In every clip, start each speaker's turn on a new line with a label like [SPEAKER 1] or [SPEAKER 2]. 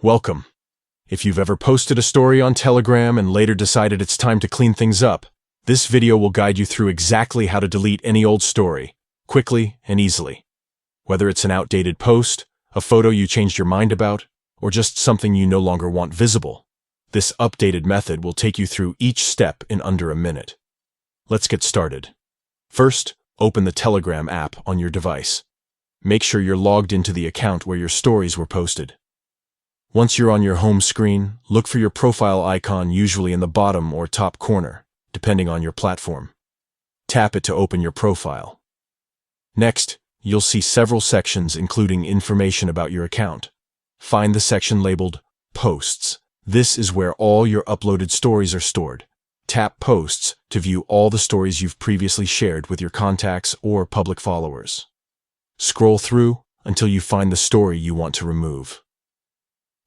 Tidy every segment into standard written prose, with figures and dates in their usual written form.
[SPEAKER 1] Welcome. If you've ever posted a story on Telegram and later decided it's time to clean things up, this video will guide you through exactly how to delete any old story, quickly and easily. Whether it's an outdated post, a photo you changed your mind about, or just something you no longer want visible, this updated method will take you through each step in under a minute. Let's get started. First, open the Telegram app on your device. Make sure you're logged into the account where your stories were posted. Once you're on your home screen, look for your profile icon, usually in the bottom or top corner, depending on your platform. Tap it to open your profile. Next, you'll see several sections including information about your account. Find the section labeled Posts. This is where all your uploaded stories are stored. Tap Posts to view all the stories you've previously shared with your contacts or public followers. Scroll through until you find the story you want to remove.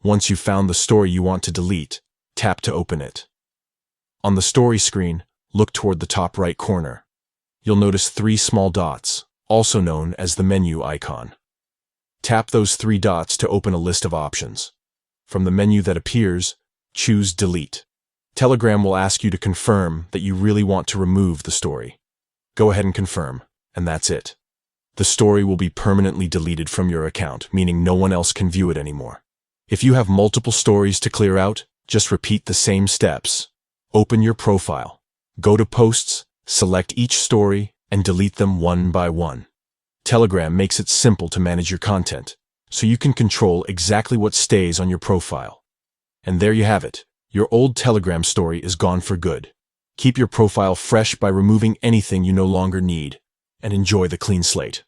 [SPEAKER 1] Once you've found the story you want to delete, tap to open it. On the story screen, look toward the top right corner. You'll notice 3 small dots, also known as the menu icon. Tap those 3 dots to open a list of options. From the menu that appears, choose Delete. Telegram will ask you to confirm that you really want to remove the story. Go ahead and confirm, and that's it. The story will be permanently deleted from your account, meaning no one else can view it anymore. If you have multiple stories to clear out, just repeat the same steps. Open your profile. Go to Posts, select each story, and delete them one by one. Telegram makes it simple to manage your content, so you can control exactly what stays on your profile. And there you have it. Your old Telegram story is gone for good. Keep your profile fresh by removing anything you no longer need, and enjoy the clean slate.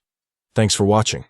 [SPEAKER 1] Thanks for watching.